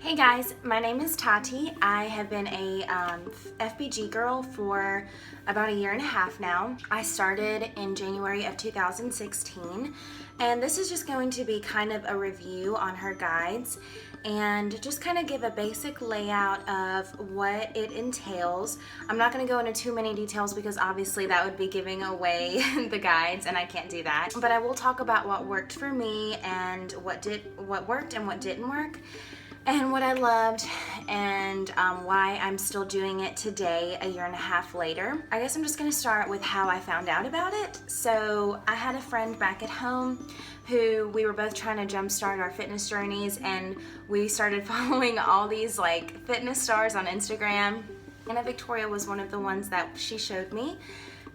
Hey guys, my name is Tati. I have been a FBG girl for about a year and a half now. I started in January of 2016, and this is just going to be kind of a review on her guides and just kind of give a basic layout of what it entails. I'm not going to go into too many details because obviously that would be giving away the guides, and I can't do that. But I will talk about what worked for me and what worked and what didn't work, and what I loved, and why I'm still doing it today, a year and a half later. I guess I'm just gonna start with how I found out about it. So I had a friend back at home who we were both trying to jumpstart our fitness journeys, and we started following all these like fitness stars on Instagram. Anna Victoria was one of the ones that she showed me,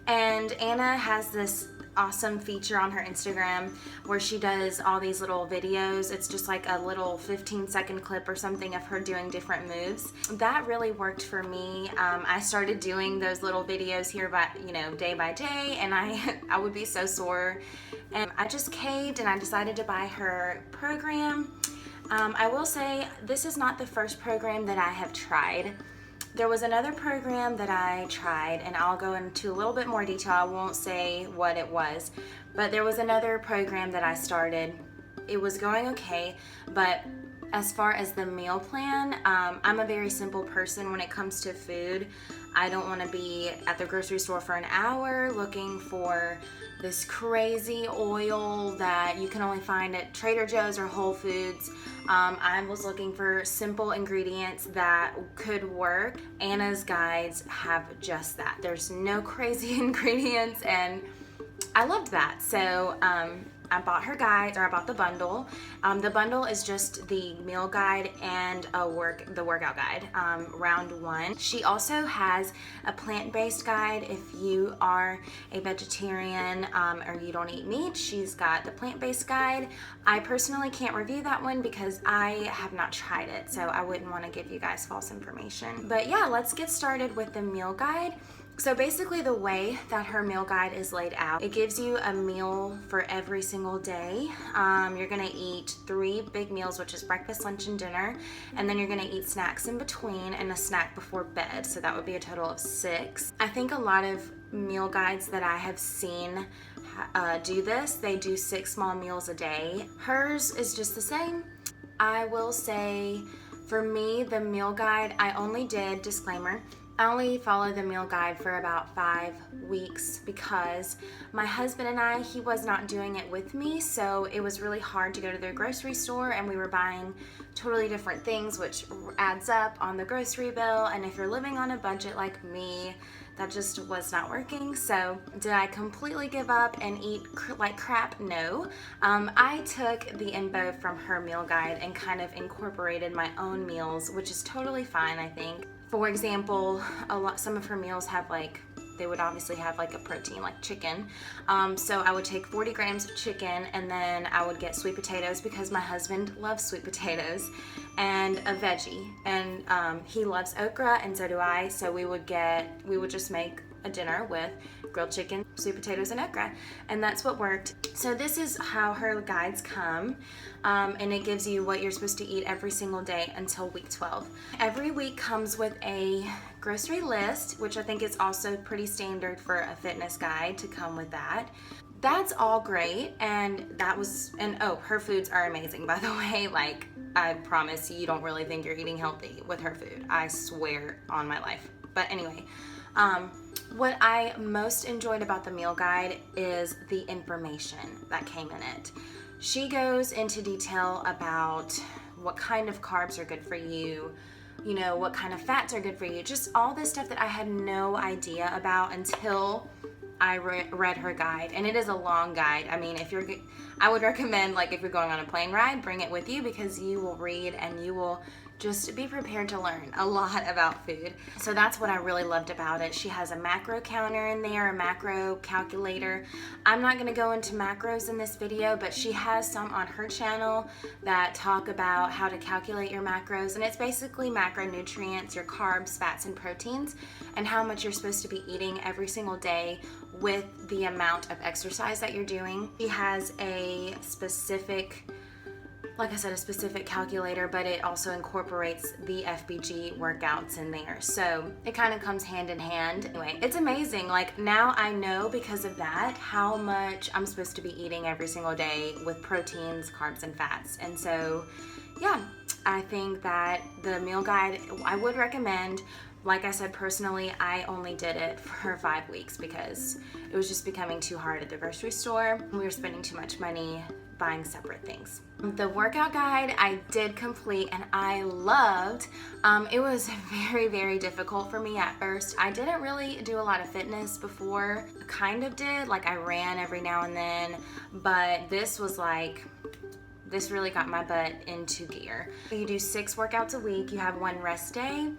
and Anna has this awesome feature on her Instagram where she does all these little videos. It's just like a little 15-second clip or something of her doing different moves. That really worked for me. I started doing those little videos here by, day by day, and I would be so sore. And I just caved and I decided to buy her program. I will say this is not the first program that I have tried. There was another program that I tried, and I'll go into a little bit more detail. I won't say what it was, but there was another program that I started. It was going okay, but as far as the meal plan, I'm a very simple person when it comes to food. I don't want to be at the grocery store for an hour looking for this crazy oil that you can only find at Trader Joe's or Whole Foods. I was looking for simple ingredients that could work. Anna's guides have just that. There's no crazy ingredients, and I loved that. So I bought her guides, or I bought the bundle. The bundle is just the meal guide and the workout guide, round one. She also has a plant-based guide if you are a vegetarian or you don't eat meat. She's got the plant-based guide. I personally can't review that one because I have not tried it, so I wouldn't want to give you guys false information. But yeah, let's get started with the meal guide. So basically the way that her meal guide is laid out, it gives you a meal for every single day. You're gonna eat 3 big meals, which is breakfast, lunch, and dinner, and then you're gonna eat snacks in between and a snack before bed, so that would be a total of 6. I think a lot of meal guides that I have seen do this. They do 6 small meals a day. Hers is just the same. I will say, for me, the meal guide, I only did, disclaimer, I only followed the meal guide for about 5 weeks because my husband and I, he was not doing it with me, so it was really hard to go to the grocery store, and we were buying totally different things, which adds up on the grocery bill, and if you're living on a budget like me, that just was not working. So did I completely give up and eat like crap? No. I took the info from her meal guide and kind of incorporated my own meals, which is totally fine, I think. For example, some of her meals have they would obviously have like a protein, like chicken. So I would take 40 grams of chicken, and then I would get sweet potatoes because my husband loves sweet potatoes, and a veggie. And he loves okra, and so do I. So we would just make a dinner with grilled chicken, sweet potatoes, and okra, and that's what worked. So this is how her guides come, and it gives you what you're supposed to eat every single day until week 12. Every week comes with a grocery list, which I think is also pretty standard for a fitness guide to come with that. That's all great, and her foods are amazing, by the way. Like, I promise you don't really think you're eating healthy with her food. I swear on my life. But anyway, what I most enjoyed about the meal guide is the information that came in it. She goes into detail about what kind of carbs are good for you, what kind of fats are good for you, just all this stuff that I had no idea about until I read her guide. And it is a long guide. I mean, I would recommend, if you're going on a plane ride, bring it with you, because you will read and you will just be prepared to learn a lot about food. So that's what I really loved about it. She has a macro counter in there, a macro calculator. I'm not going to go into macros in this video, but she has some on her channel that talk about how to calculate your macros, and it's basically macronutrients, your carbs, fats, and proteins, and how much you're supposed to be eating every single day with the amount of exercise that you're doing. She has a specific like I said, a specific calculator, but it also incorporates the FBG workouts in there. So it kind of comes hand in hand. Anyway, it's amazing. Like now I know because of that how much I'm supposed to be eating every single day with proteins, carbs, and fats. And so, yeah, I think that the meal guide, I would recommend. Like I said, personally, I only did it for 5 weeks because it was just becoming too hard at the grocery store. We were spending too much money buying separate things. The workout guide I did complete and I loved. It was very, very difficult for me at first. I didn't really do a lot of fitness before. I kind of did, like I ran every now and then, but this really got my butt into gear. You do 6 workouts a week, you have 1 rest day,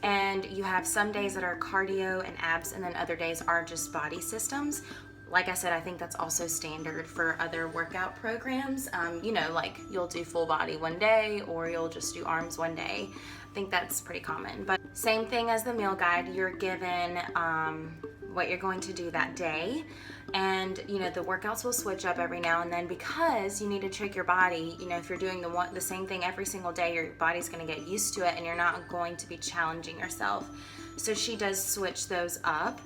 and you have some days that are cardio and abs, and then other days are just body systems. Like I said, I think that's also standard for other workout programs. You know, like you'll do full body one day or you'll just do arms one day. I think that's pretty common. But same thing as the meal guide, you're given what you're going to do that day. And you know, the workouts will switch up every now and then because you need to trick your body. You know, if you're doing the same thing every single day, your body's going to get used to it and you're not going to be challenging yourself. So she does switch those up.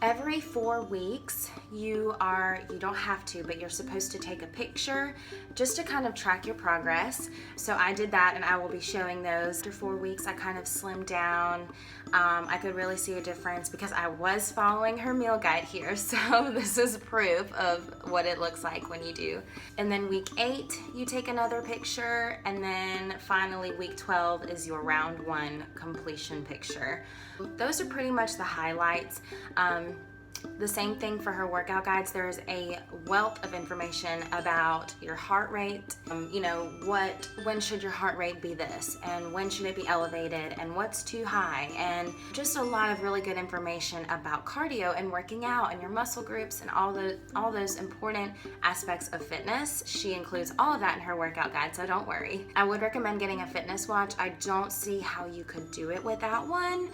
Every 4 weeks, you don't have to, but you're supposed to take a picture just to kind of track your progress. So I did that and I will be showing those. After 4 weeks, I kind of slimmed down. I could really see a difference because I was following her meal guide here. So this is proof of what it looks like when you do. And then week 8, you take another picture. And then finally week 12 is your round 1 completion picture. Those are pretty much the highlights. The same thing for her workout guides. There's a wealth of information about your heart rate. You know, when should your heart rate be this, and when should it be elevated, and what's too high, and just a lot of really good information about cardio and working out and your muscle groups and all those important aspects of fitness. She includes all of that in her workout guide, so don't worry. I would recommend getting a fitness watch. I don't see how you could do it without one.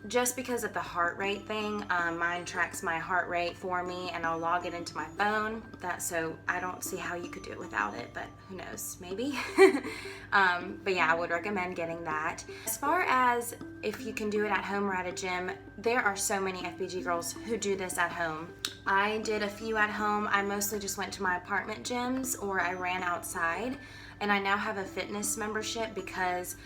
Just because of the heart rate thing. Mine tracks my heart rate for me and I'll log it into my phone. So I don't see how you could do it without it, but who knows, maybe. But yeah, I would recommend getting that. As far as if you can do it at home or at a gym, there are so many FBG girls who do this at home. I did a few at home. I mostly just went to my apartment gyms or I ran outside, and I now have a fitness membership because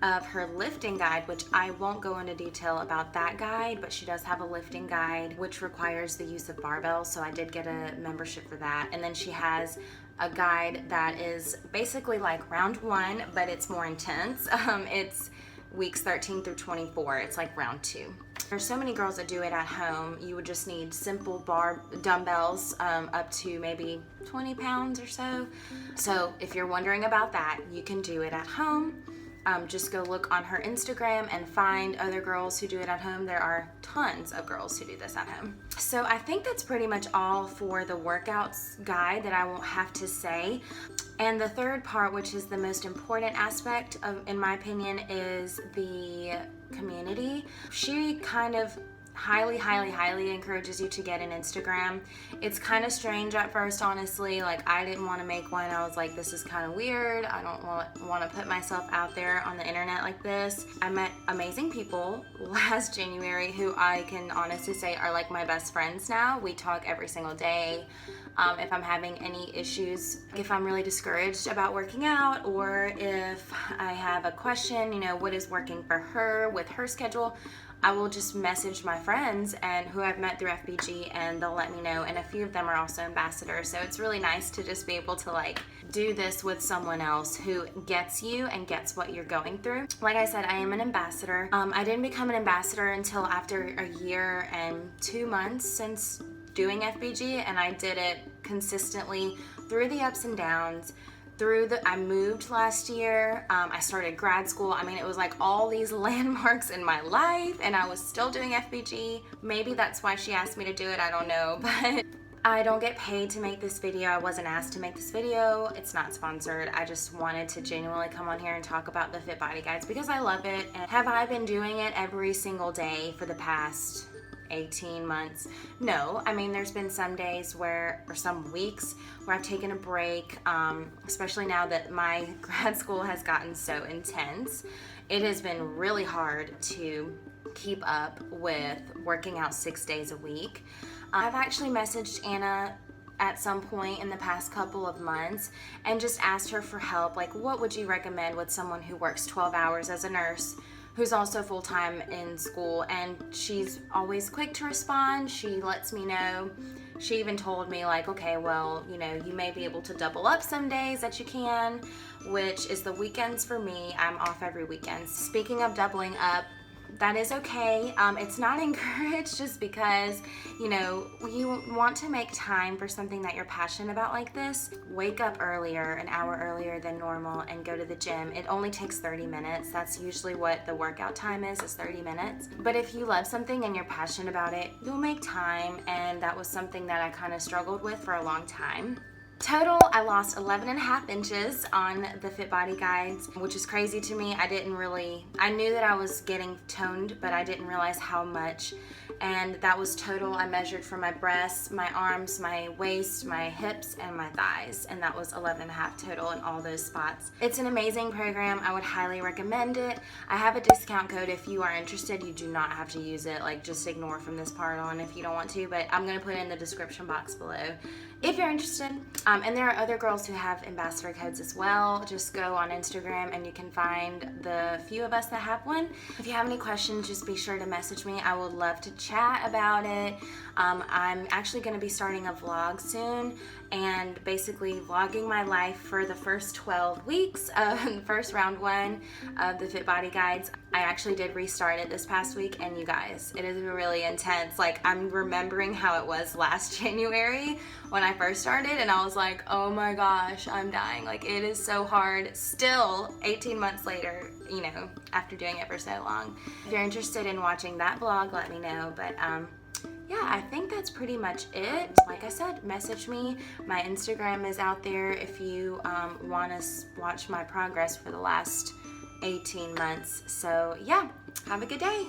of her lifting guide, which I won't go into detail about that guide, but she does have a lifting guide which requires the use of barbells, so I did get a membership for that. And then she has a guide that is basically like round 1, but it's more intense. It's weeks 13 through 24. It's like round 2. There's so many girls that do it at home. You would just need simple dumbbells up to maybe 20 pounds or so. So if you're wondering about that, you can do it at home. Just go look on her Instagram and find other girls who do it at home. There are tons of girls who do this at home. So I think that's pretty much all for the workouts guide that I won't have to say. And the third part, which is the most important aspect in my opinion, is the community. She kind of highly encourages you to get an Instagram. It's kind of strange at first, honestly. Like, I didn't want to make one. I was like, this is kind of weird. I don't want to put myself out there on the internet like this. I met amazing people last January who I can honestly say are like my best friends now. We talk every single day. If I'm having any issues, if I'm really discouraged about working out, or if I have a question, you know, what is working for her with her schedule, I will just message my friends and who I've met through FBG, and they'll let me know. And a few of them are also ambassadors, so it's really nice to just be able to like do this with someone else who gets you and gets what you're going through. Like I said, I am an ambassador. I didn't become an ambassador until after a year and 2 months since doing FBG, and I did it consistently through the ups and downs. I moved last year, I started grad school. I mean, it was like all these landmarks in my life, and I was still doing FBG. Maybe that's why she asked me to do it, I don't know, but I don't get paid to make this video. I wasn't asked to make this video. It's not sponsored. I just wanted to genuinely come on here and talk about the Fit Body Guides because I love it. And have I been doing it every single day for the past 18 months. No, I mean, there's been some days where, or some weeks where I've taken a break, especially now that my grad school has gotten so intense. It has been really hard to keep up with working out 6 days a week. I've actually messaged Anna at some point in the past couple of months and just asked her for help. Like, what would you recommend with someone who works 12 hours as a nurse, who's also full-time in school? And she's always quick to respond. She lets me know. She even told me, like, okay, well, you know, you may be able to double up some days that you can, which is the weekends for me. I'm off every weekend. Speaking of doubling up, that is okay. It's not encouraged, just because, you know, you want to make time for something that you're passionate about like this. Wake up earlier, an hour earlier than normal, and go to the gym. It only takes 30 minutes. That's usually what the workout time is 30 minutes. But if you love something and you're passionate about it, you'll make time, and that was something that I kind of struggled with for a long time. Total, I lost 11.5 inches on the Fit Body Guides, which is crazy to me. I knew that I was getting toned, but I didn't realize how much. And that was total. I measured from my breasts, my arms, my waist, my hips, and my thighs, and that was 11.5 total in all those spots. It's an amazing program. I would highly recommend it. I have a discount code if you are interested. You do not have to use it. Like, just ignore from this part on if you don't want to, but I'm going to put it in the description box below if you're interested. And there are other girls who have ambassador codes as well. Just go on Instagram and you can find the few of us that have one. If you have any questions, just be sure to message me. I would love to chat about it. I'm actually going to be starting a vlog soon, and basically vlogging my life for the first 12 weeks of first round 1 of the Fit Body Guides. I actually did restart it this past week, and you guys, it is really intense. Like, I'm remembering how it was last January when I first started, and I was like, oh my gosh, I'm dying. Like, it is so hard still 18 months later, you know, after doing it for so long. If you're interested in watching that vlog, let me know. But yeah, I think that's pretty much it. Like I said, message me. My Instagram is out there if you want to watch my progress for the last 18 months. So yeah, have a good day.